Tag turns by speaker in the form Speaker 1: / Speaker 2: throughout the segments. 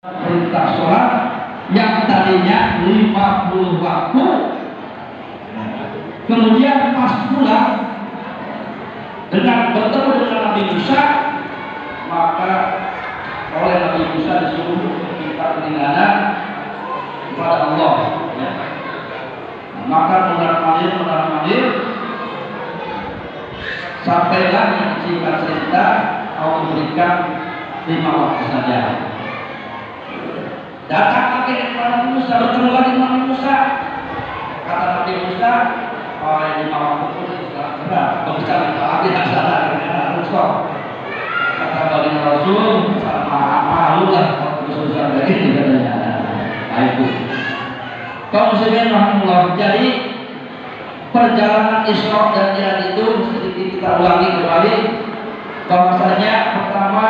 Speaker 1: perintah sholat yang tadinya 50 waktu, kemudian pas pulang dengan bertemu dengan Nabi Musa, maka oleh Nabi Musa disuruh minta keringanan kepada Allah, ya. Maka benar-benar sampailah yang singkat cerita Allah berikan 5 waktu saja. Datang lagi Nabi Musa, bertemu lagi Nabi Musa. Kata Nabi Musa, oh ini 5 waktu pun sudah berat. Kalau bisa minta lagi tak salah, harus kok. Kata baginda Rasul, sama malu lah susah dari ini katanya. Nah itu. Kaum muslimin rahimahullah. Jadi perjalanan Isra dan Mi'raj itu sedikit kita ulangi kembali. Bahwasanya pertama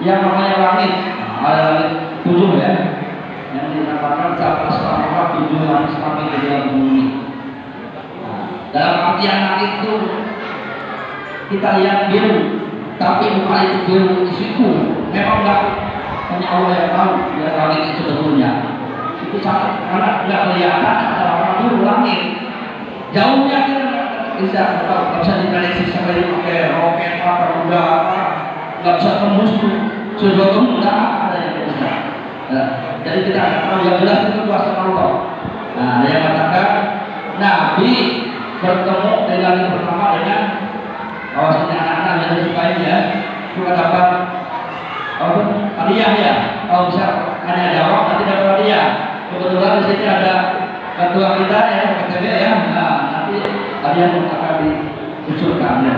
Speaker 1: yang namanya langit, ada langit 7 ya, yang dikatakan saat selama 7 langit sampai ke dalam bumi. Dalam artian langit itu kita lihat biru, tapi bukan itu biru isiku. Memang enggak, hanya Allah yang tahu ya langit itu sebetulnya. Itu sangat karena nggak kelihatan ada orang biru langit. Jauhnya kita nggak bisa diprediksi sampai pakai roket apa udah apa, nggak bisa tembus tuh. Sudah nggak ada yang bisa. Jadi kita akan tahu yang jelas itu kuasa Allah. Nah, yang katakan Nabi bertemu dengan yang pertama dengan bahwasanya anak-anak yang disukai ya, kita dapat hadiah ya. Kalau bisa hanya jawab nanti dapat hadiah. Kebetulan di sini ada ketua kita ya, KTB ya. Nah, nanti hadiah akan diusulkan ya.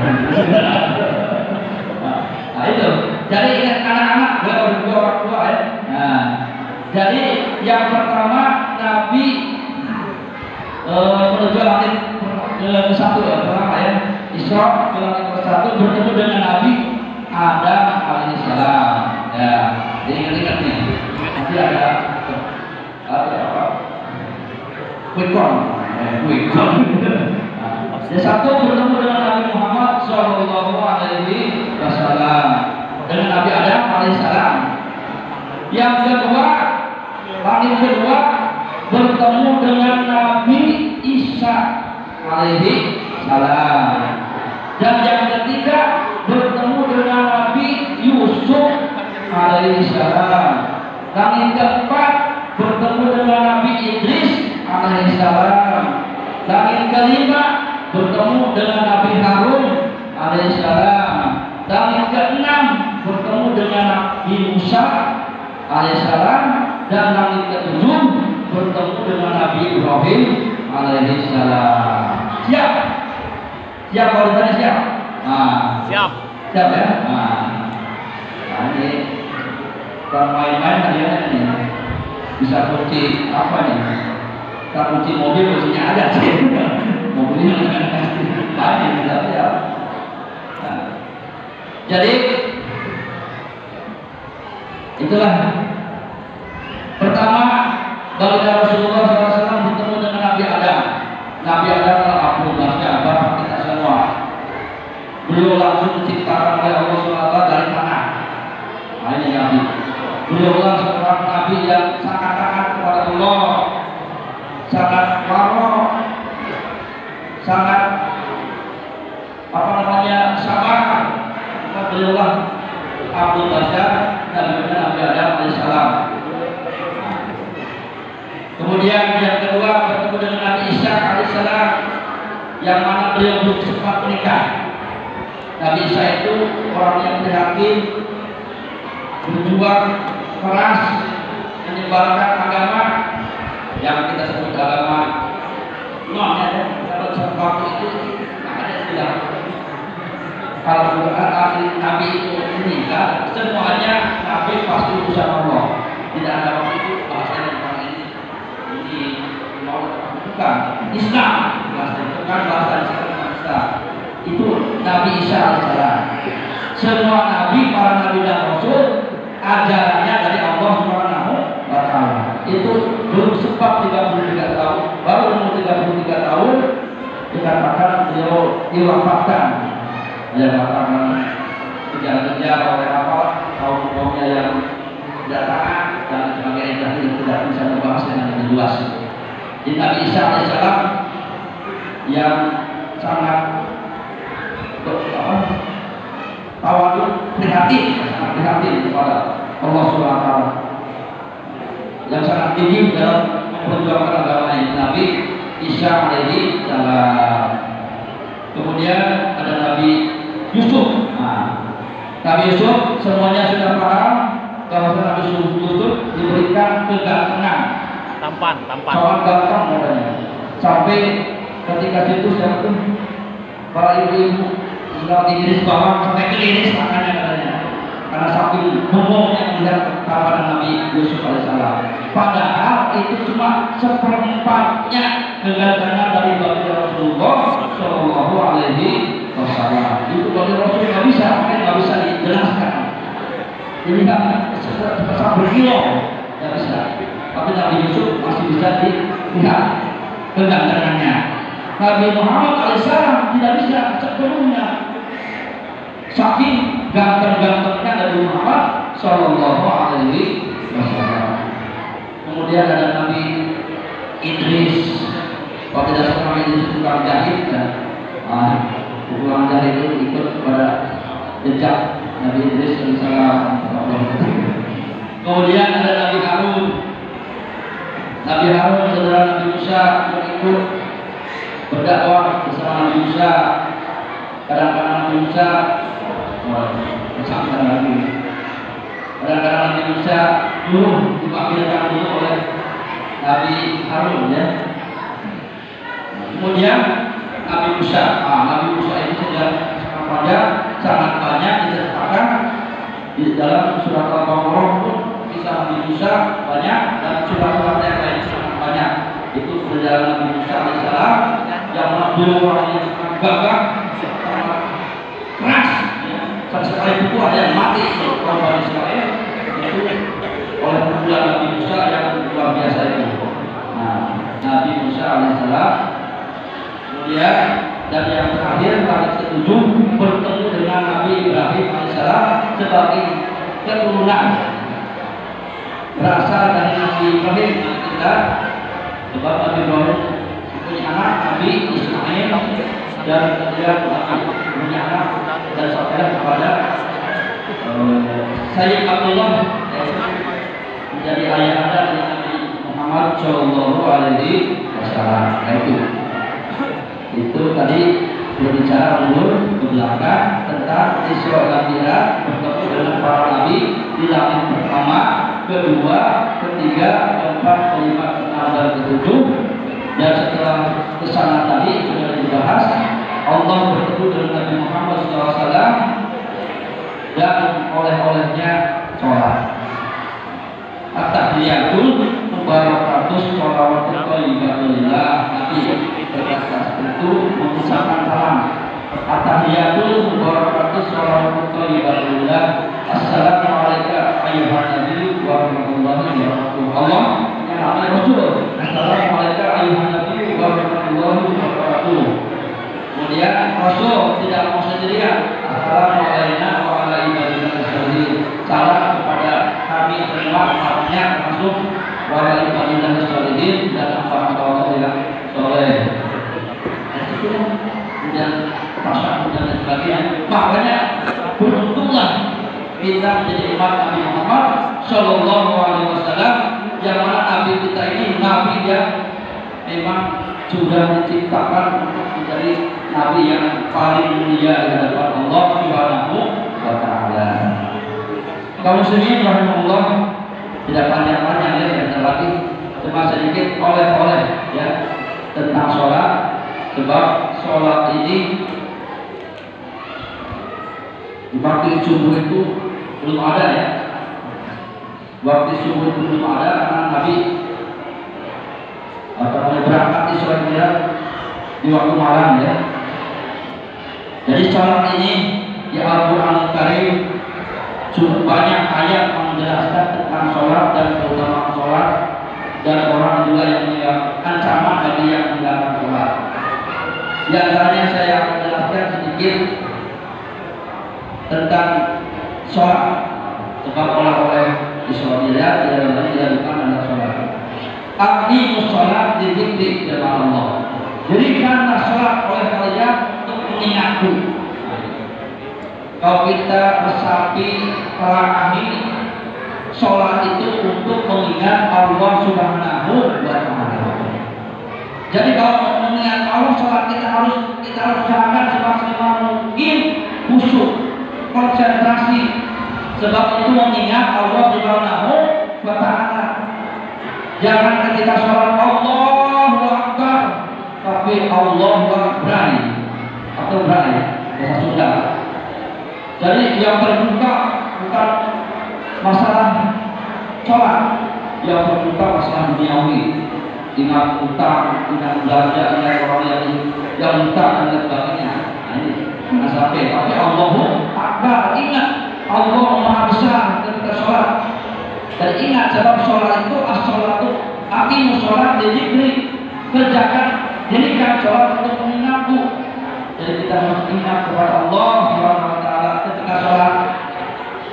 Speaker 1: Nah itu. Jadi ingat anak-anak, beliau orang tua ya. Nah, jadi yang pertama Nabi menuju langit ke satu ya, pertama ya, Isra ke langit ke satu bertemu dengan Nabi Adam alaihissalam. Ya, jadi ingat nih, nanti ada apa? Quick-con. Yang satu bertemu dengan Nabi Muhammad Shallallahu Alaihi Wasallam, dengan Nabi Adam alaihissalam. Yang kedua, langit kedua bertemu dengan Nabi Isa alaihi salam. Dan yang ketiga bertemu dengan Nabi Yusuf alaihi salam. Langit keempat bertemu dengan Nabi Idris alaihi salam. Langit kelima bertemu dengan Nabi Harun alaihissalam. Langit keenam bertemu dengan Nabi Musa alaihissalam. Dan langit ketujuh bertemu dengan Nabi Ibrahim alaihissalam. Siap? Siap kalau ditanya siap? Nah, siap. Siap ya? Nah ini kalau main-main kalian ini bisa kunci apa nih? Kita kunci mobil kuncinya ada sih. Mobilnya banyak tapi ya. Nah, jadi itulah pertama baginda Rasulullah SAW bertemu dengan Nabi Adam. Nabi Adam adalah abdullah bapak kita semua. Beliau langsung diciptakan oleh Allah SWT dari tanah. Nah ini Nabi. Beliau langsung seorang Nabi yang sangat taat kepada Allah, sangat warok, sangat sabar. Beliaulah Abdul Basyar dan Nabi Adam alaihissalam. Kemudian yang kedua bertemu dengan Nabi Isa alaihissalam, yang mana beliau belum sempat menikah. Nabi Isa itu orang yang prihatin, berjuang keras menyebarkan agama yang kita sebut agama non ya. Kalau sesuatu itu ada istilah. Kalau Nabi itu meninggal, semuanya Nabi pasti urusan Allah. Tidak ada waktu itu bahasanya tentang ini mau bukan Islam, bukan bahasa Islam. Itu Nabi Isa alaihissalam. Semua Nabi, para Nabi dan Rasul ajarannya dari Allah Subhanahu wa Ta'ala. Itu belum sempat 33 tahun, baru umur 33 tahun dikatakan beliau diwafatkan. Ya katakan kejar-kejar oleh apa kaum-kaumnya yang tidak taat dan sebagainya, tadi tidak bisa membahas dengan lebih luas. Jadi Nabi Isa alaihissalam yang sangat tawadhu, prihatin kepada Allah Subhanahu wa taala, yang sangat tinggi dalam memperjuangkan agama ini, Nabi Isa alaihi salam. Kemudian ada Nabi Yusuf. Nabi Yusuf semuanya sudah paham bahwa Nabi Yusuf diberikan kegantengan, tampan. Sangat ganteng katanya. Sampai ketika situ saya pun para ibu-ibu sudah diiris bawah sampai keliris makanya katanya. Karena saking bengongnya melihat tampanan Nabi Yusuf alaihissalam. Padahal itu cuma seperempatnya kegantengan dari baginda Rasulullah Shallallahu Alaihi Wasallam. Itu bagi Rasul nggak bisa dijelaskan. Jadi nggak besar berkilo, nggak bisa. Tapi Nabi Yusuf masih bisa dilihat kegantengannya. Nabi Muhammad alaihissalam tidak bisa sepenuhnya. Saking ganteng-gantengnya Nabi Muhammad Shallallahu Alaihi Wasallam. Kemudian ada Nabi Idris. Kalau tidak salah Nabi Idris tukang jahit dan tukang jahit itu ikut pada jejak Nabi Idris alaihissalam. Kemudian ada Nabi Harun. Nabi Harun saudara Nabi Musa yang ikut berdakwah bersama Nabi Musa. Kadang-kadang Nabi Musa bersama Nabi. Kadang-kadang Nabi Musa dulu diwakilkan dulu oleh Nabi Harun ya. Kemudian Nabi Musa itu sudah sangat banyak diceritakan di dalam surat Al-Baqarah pun kisah Nabi Musa banyak dan surat-surat yang lain sangat banyak. Itu perjalanan Nabi Musa alaihissalam yang beliau orangnya sangat gagah, sangat keras. Sekali buku ada yang mati korban Israel itu oleh pukulan Nabi Musa yang luar biasa itu. Nabi Musa alaihissalam. Kemudian dan yang terakhir kali ketujuh bertemu dengan Nabi Ibrahim alaihissalam sebagai keturunan berasal dari Nabi Ibrahim kita. Sebab Nabi Ibrahim punya anak Nabi Ismail dan kemudian punya anak dan saudara kepada Sayyid Abdullah menjadi ayah anda dari Nabi Muhammad Shallallahu Alaihi Wasallam. Itu tadi berbicara mundur ke belakang tentang Isra dan Mi'raj bertemu dengan para nabi di langit pertama, kedua, ketiga, keempat, kelima, keenam dan ketujuh. Dan setelah kesana tadi sudah dibahas, Allah bertemu dengan Nabi Muhammad SAW dan oleh-olehnya sholat. At-tahiyatul mubarakatus sholawatul thayyibatulillah. Nabi berkata itu mengucapkan salam. At-tahiyatul mubarakatus sholawatul thayyibatulillah. Assalamualaikum ayyuhan nabi wa rahmatullahi wa barakatuh. Allah yang namanya Rasul. Assalamualaikum ayyuhan nabi wa rahmatullahi wa barakatuh. Kemudian Rasul tidak mau sendirian. Assalamualaikum wa rahmatullahi wa barakatuh. Salam kepada kami semua artinya termasuk wala ibadillah sholihin dan hamba-hamba yang soleh. Kemudian pasang dan sebagainya. Makanya beruntunglah kita menjadi umat Nabi Muhammad Shallallahu Alaihi Wasallam, yang mana Nabi kita ini Nabi yang memang sudah diciptakan untuk menjadi Nabi yang paling mulia di hadapan Allah Subhanahu wa Ta'ala. Kaum muslimin rahimahullah, tidak panjang-panjang ya, yang lagi cuma sedikit oleh-oleh ya tentang sholat, sebab sholat ini di waktu subuh itu belum ada ya. Waktu subuh itu belum ada karena Nabi berangkat di Isra Mi'raj di waktu malam ya. Jadi sholat ini di Al-Quran Karim cukup banyak ayat menjelaskan tentang sholat dan keutamaan sholat, dan orang juga yang ancaman bagi yang meninggalkan sholat. Di antaranya saya menjelaskan sedikit tentang sholat, sebab oleh-oleh Isra ya bukan adalah sholat. Aqimus sholat dzikri jamaah Allah. Jadikanlah sholat oleh kalian untuk mengingatku. Kalau kita resapi para ahli, sholat itu untuk mengingat Allah Subhanahu wa Ta'ala. Jadi kalau mengingat Allah, sholat kita harus usahakan semaksimal mungkin khusyuk, konsentrasi. Sebab itu mengingat Allah Subhanahu wa Ta'ala. Jangan ketika sholat Allahu Akbar, tapi Allahu Akbar atau berani bahasa Sunda. Jadi yang terbuka bukan masalah sholat, yang terbuka masalah duniawi. Ingat utang, ingat belanja, ingat orang yang utang dan sebagainya. Nah, ini sampai. Tapi Allahu Akbar, ingat Allah Maha Besar ketika sholat. Dan ingat sebab sholat itu as-sholatu aqimus sholat dzikri, kerjakan, jadikan sholat untuk mengingatku. Jadi kita harus ingat kepada Allah Subhanahu wa Ta'ala ketika sholat.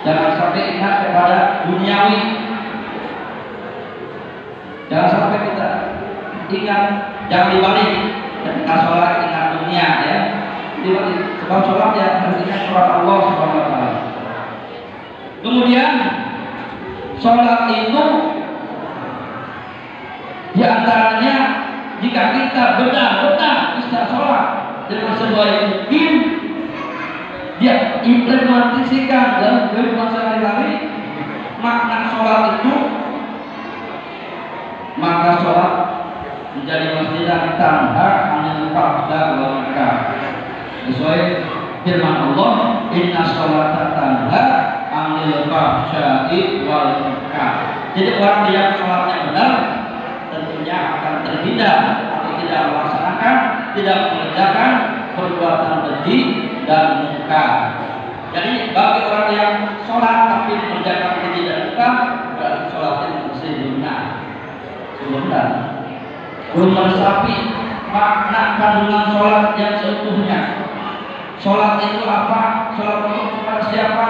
Speaker 1: Jangan sampai ingat kepada duniawi. Jangan sampai kita ingat, jangan dibalik ketika sholat ingat dunia ya. Dibalik, sebab sholat ya harus ingat kepada Allah Subhanahu wa Ta'ala. Kemudian sholat itu diantaranya jika kita benar-benar bisa sholat dengan sebaik mungkin, dia implementasikan dalam kehidupan sehari-hari makna sholat itu, maka sholat menjadi masjidan tanha anil fahsya wal munkar. Sesuai firman Allah, inna sholata tanha anil fahsya'i wal munkar. Jadi orang yang sholatnya benar tentunya akan terhindar atau tidak melaksanakan, tidak mengerjakan perbuatan keji dan munkar. Jadi bagi orang yang sholat tapi mengerjakan keji dan munkar, berarti sholatnya masih benar. Belum meresapi makna kandungan sholat yang seutuhnya. Sholat itu apa? Sholat itu kepada siapa?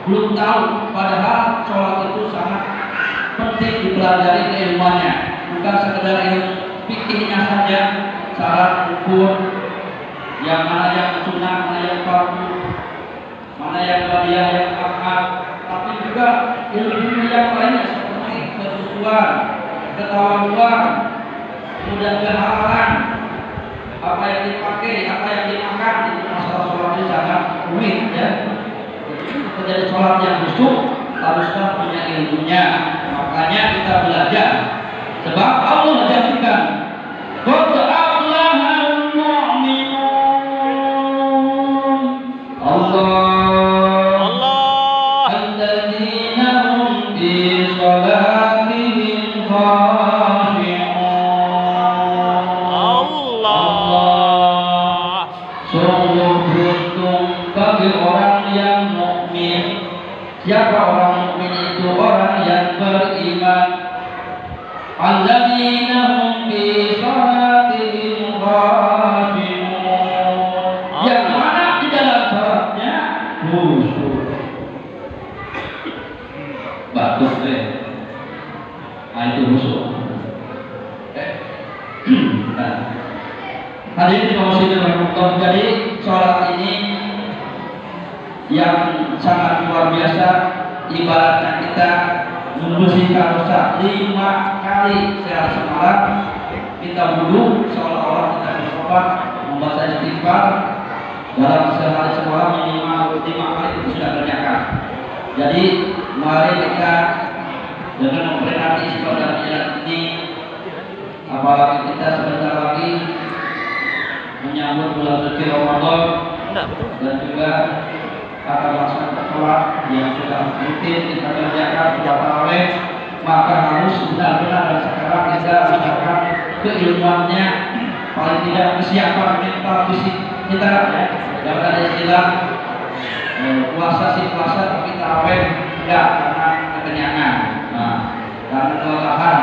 Speaker 1: Belum tahu. Padahal sholat itu sangat penting dipelajari keilmuannya. Bukan sekedar ilmu fikihnya saja, syarat rukun, yang mana yang sunnah, mana yang fardu, mana yang badiah, yang akad, tapi juga ilmu yang lainnya seperti kesusuan, ketawaduan, kemudian kehalalan, apa yang dipakai, apa yang dimakan, itu masalah sholat ini sangat rumit ya. Jadi sholat yang khusyuk haruslah punya ilmunya. Makanya kita belajar. Sebab Allah janjikan, qad aflahal mu'minun. Allah alladzina hum fi sholatihim khashi'un. Allah sungguh beruntung bagi orang yang mukmin. Siapa orang mukmin itu? Orang yang beriman. Alladzina hum fi sholatihim khashi'un. Yang mana di dalam sholatnya khusyuk. Bagus deh. Nah itu khusyuk. Hadirin kaum muslimin, jadi sholat ini yang sangat luar biasa. Ibaratnya kita membersihkan dosa 5 kali sehari semalam. Kita wudhu seolah-olah kita bertobat, membaca istighfar dalam sehari semalam minimal 5 kali itu sudah kerjakan. Jadi mari kita dengan memperingati istighfar ini, apalagi kita sebentar lagi menyambut bulan suci Ramadan dan juga akan melaksanakan sholat yang sudah rutin kita kerjakan setiap tarawih, maka harus benar-benar dari sekarang kita usahakan keilmuannya, paling tidak kesiapan mental fisik kita ya. Jangan ada istilah puasa sih puasa tapi tarawih enggak karena kekenyangan, karena kelelahan.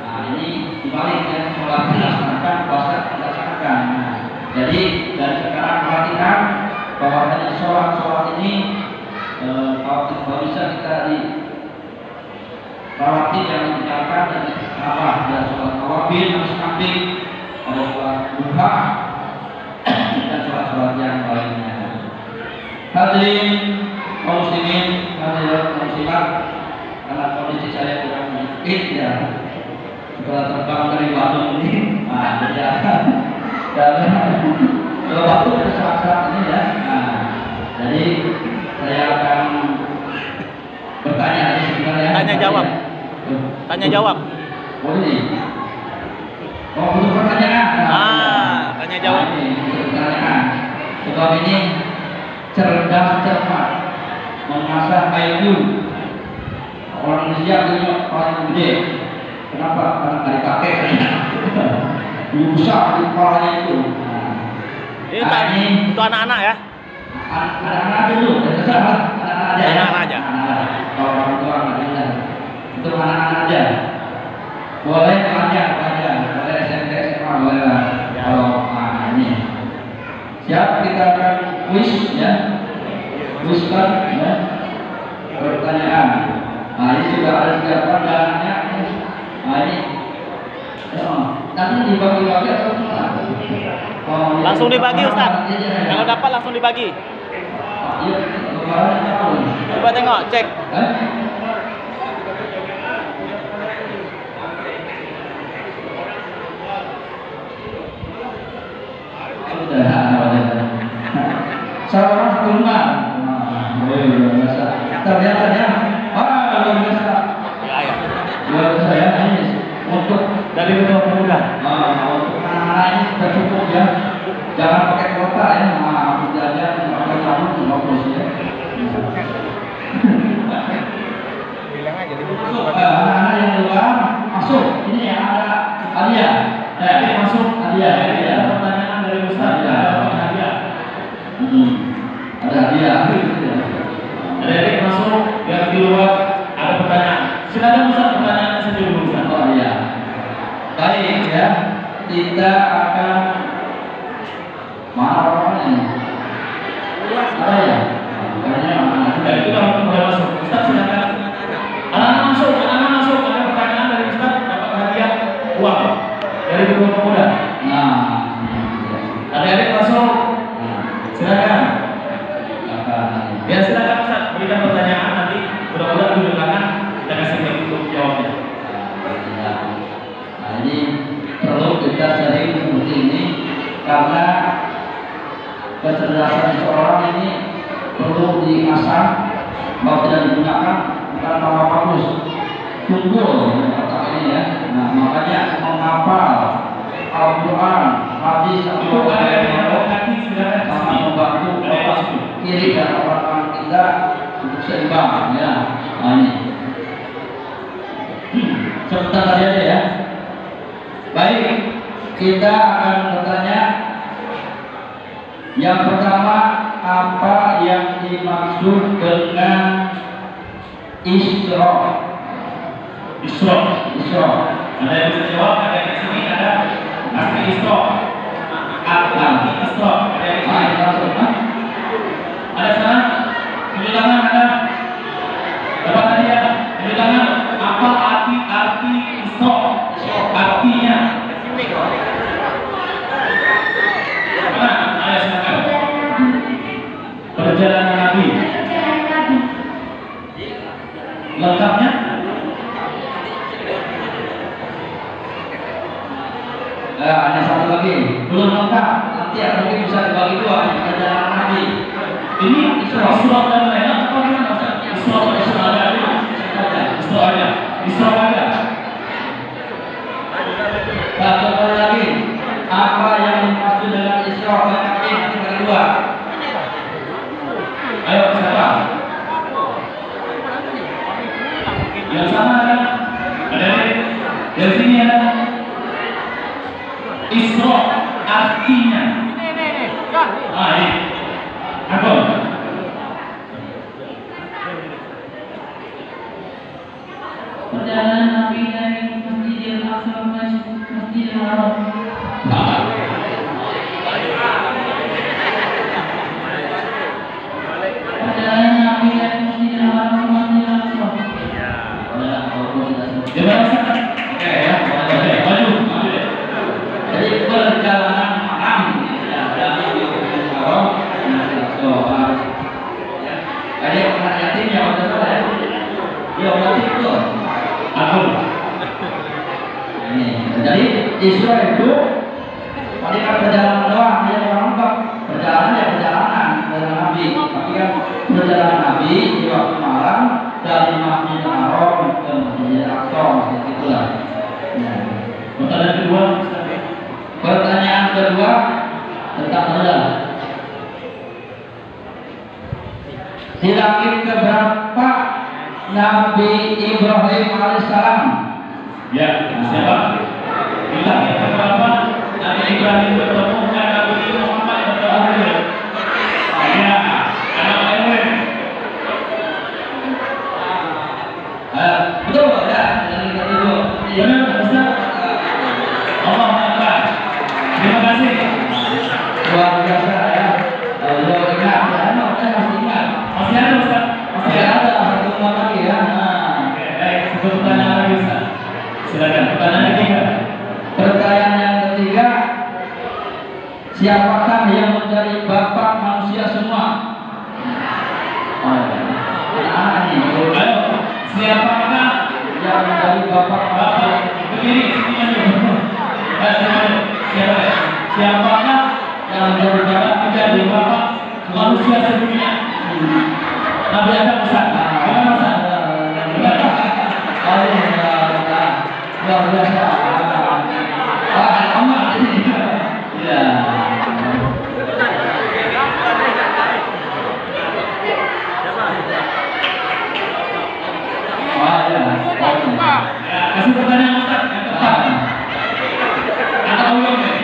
Speaker 1: Nah ini dibalik ya, sholat dilaksanakan, puasa dilaksanakan. Jadi dari sekarang perhatikan bahwa hanya sholat ini kalau bisa kita rawatib yang ditinggalkan dan apa? Ada sholat nawafil, habis kambing, ada sholat duha, dan sholat-sholat yang lainnya. Hadirin kaum muslimin, hadirat muslimat, karena kondisi saya kurang sedikit ya, setelah terbang dari Bandung ini, berjalan dan waktu saat ini ya. Jadi saya akan bertanya sebenarnya.
Speaker 2: Tanya jawab. Tanya jawab.
Speaker 1: Oh ini. Oh untuk pertanyaan.
Speaker 2: Tanya jawab.
Speaker 1: Pertanyaan. Sebab ini cerdas cermat, mengasah IQ. Orang Indonesia punya paling gede. Kenapa? Karena dari kakek. Besar di kepalanya itu.
Speaker 2: Ini untuk anak-anak ya?
Speaker 1: Anak-anak dulu, anak-anak aja.
Speaker 2: Anak-anak aja.
Speaker 1: Kalau orang tua nggak bisa. Untuk anak-anak aja. Boleh banyak, boleh SMP, SMA, boleh lah. Kalau ini. Siap, kita akan quiz ya. Quizkan ya. Pertanyaan. Ini sudah ada siapa dananya. Ini. Nanti dibagi-bagi atau gimana?
Speaker 2: Langsung dibagi Ustaz. Kalau dapat langsung dibagi. Coba tengok, cek.
Speaker 1: Seorang tunggal. Ternyata ya. Luar biasa. Luar biasa ya. Ini untuk
Speaker 2: Dari ketua pemuda.
Speaker 1: untuk anak-anak ini sudah cukup ya. Jangan pakai kuota ya. Jajan pakai sabun cuma plus ya.
Speaker 2: Bilang aja di
Speaker 1: Anak-anak yang luar masuk. Ini yang ada hadiah. Masuk hadiah. Ada pertanyaan dari Ustaz. Ada hadiah. Ada hadiah.
Speaker 2: Adik masuk yang di luar ada pertanyaan. Silakan Ustaz, pertanyaannya sendiri dulu Ustaz.
Speaker 1: Oh iya. Baik ya. Kita akan mana ini? Ada ya?
Speaker 2: Sudah itu sudah masuk. Ustaz silakan. Anak-anak masuk, ada pertanyaan dari Ustaz, dapat hadiah uang dari ketua pemuda. Adik-adik masuk. Silakan. Ya silakan Ustaz, berikan pertanyaan nanti mudah-mudahan di belakang kita kasih mic untuk jawabnya.
Speaker 1: Nah ini perlu kita sering seperti ini karena kecerdasan seseorang ini perlu diasah, kalau tidak digunakan bukan tambah bagus, tunggul otak ini ya. Nah makanya menghafal Al-Quran, hadis atau sangat membantu otak kiri dan otak kanan kita untuk seimbang ya. Nah ini sebentar saja ya. Baik, kita akan bertanya. Yang pertama, apa yang dimaksud dengan Isra?
Speaker 2: Isra. Ada yang bisa jawab, ada yang di sini ada arti Isra. Arti Isra. Ada yang di sini. Ada sana? Tunjuk tangan ada. Dapat hadiah. Tunjuk tangan. Apa arti Isra? Artinya. Mana? Ayo silakan. Perjalanan Nabi. Lengkapnya?
Speaker 1: Ada satu lagi, belum lengkap. Nanti mungkin bisa dibagi dua. Perjalanan Nabi.
Speaker 2: Ini Isra dan Mi'raj apa gimana? Isra ada.
Speaker 1: Satu kali lagi, apa yang dimaksud dengan Isra dan Mi'raj? Nanti bagi dua.
Speaker 2: Ayo siapa? Yang sama ada dari sini ada Isra artinya. Ini. Aku.
Speaker 3: Perjalanan Nabi dari Masjidil Aqsa ke Masjidil Haram. Perjalanan Nabi dari Masjidil Haram ke Masjidil Aqsa.
Speaker 2: Gimana Ustaz? Oke ya, oke, maju deh.
Speaker 1: Jadi perjalanan malam ya dari Masjidil Haram Sholat. Ya, ada anak yatim yang udah sholat ya. Ya berarti itu.
Speaker 2: Aku.
Speaker 1: Ini. Jadi Isra itu tadi kan perjalanan doang, dia orang enggak perjalanan ya perjalanan Nabi. Tapi kan perjalanan Nabi di waktu malam dari Masjidil Haram ke Masjidil Aqsa, itulah. Ya.
Speaker 2: Pertanyaan kedua, Ustaz.
Speaker 1: Pertanyaan kedua tentang hilal. Di langit keberapa Nabi Ibrahim alaihissalam?
Speaker 2: Ya, siapa? Di langit keberapa Nabi Ibrahim bertemu dengan Nabi Muhammad bertemu? Ya, ada Erwin.
Speaker 1: Betul ya? Yang kedua.
Speaker 2: Benar, Ustaz. Allah Akbar. Terima kasih.
Speaker 1: Luar biasa ya. Lo ingat ya? Masih ingat.
Speaker 2: Masih ada Ustaz?
Speaker 1: Masih ada satu umat lagi ya.
Speaker 2: Oke, baik. Satu pertanyaan lagi Ustaz. Silakan. Pertanyaan ketiga.
Speaker 1: Pertanyaan yang ketiga, siapakah yang menjadi bapak manusia semua? Anak ini.
Speaker 2: Ayo, siapakah
Speaker 1: Yang menjadi bapak manusia?
Speaker 2: berdiri sini aja. Siapa? Siapakah
Speaker 1: Yang menjadi bapak
Speaker 2: menjadi bapak manusia sedunia? Nabi Adam Ustaz. Gimana Ustaz?
Speaker 1: Luar biasa. Amat ini. Ya.
Speaker 2: Ya, kasih pertanyaan Ustaz yang tepat. Ada ulung nih.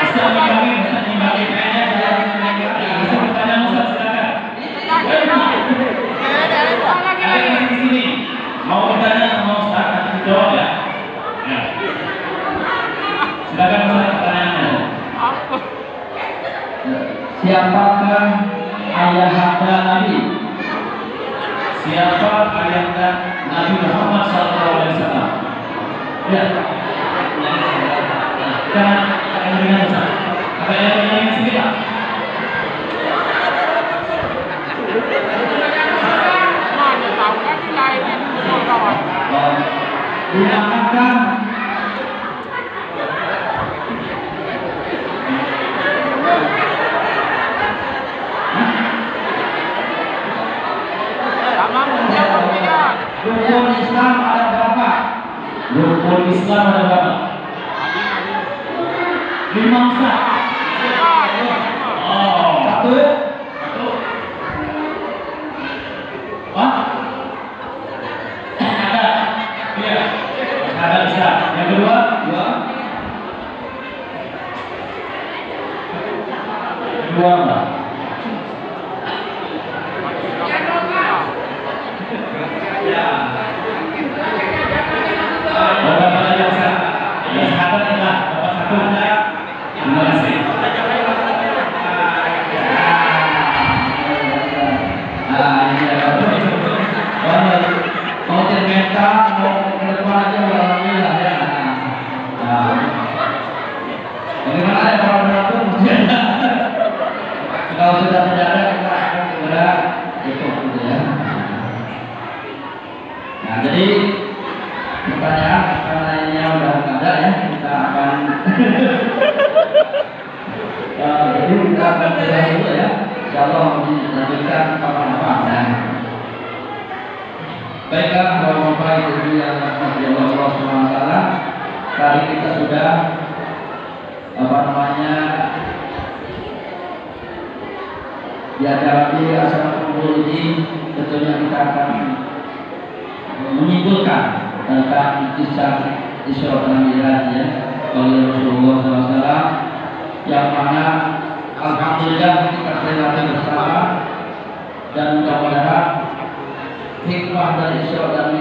Speaker 2: Ustaz Ibrahim, kayaknya kasih pertanyaan Ustaz, silakan. Ada yang di sini mau bertanya sama Ustaz, nanti dijawab ya. Ya. Silakan Ustaz pertanyaannya.
Speaker 1: Siapakah ayahanda Nabi?
Speaker 2: Siapa ayahanda Nabi Muhammad SAW? Ya. Jangan dengan Ustaz. Apa yang sini Pak?
Speaker 1: Dinamakan rukun Islam ada berapa?
Speaker 2: Rukun Islam ada berapa? 5 Ustaz. Oh,
Speaker 1: Satu.
Speaker 2: Pak? Ada. Iya. Ada bisa. Yang kedua?
Speaker 1: Dua.
Speaker 2: Kedua Pak. Berapa lagi Ustaz? Ya, sahabat adalah dapat satu. Terima kasih.
Speaker 1: Ini ya. Mau termenta, mau ke depan aja alhamdulillah ya. Nah. Bagaimana ya para penonton? Kalau sudah tidak ada kita akan segera tutup gitu ya. Nah, jadi pertanyaan karena ini udah nggak ada ya, kita akan jadi kita akan mulai dulu ya. Insyaallah dilanjutkan kapan-kapan. Baiklah, Bapak Ibu yang dirahmati Allah Subhanahu wa taala, tadi kita sudah di acara di asal kumpul ini tentunya kita akan menyimpulkan tentang kisah Isra dan Mi'raj ya oleh Rasulullah SAW, yang mana alhamdulillah kita terlewati bersama, dan mudah-mudahan hikmah dari Isra dan Mi'raj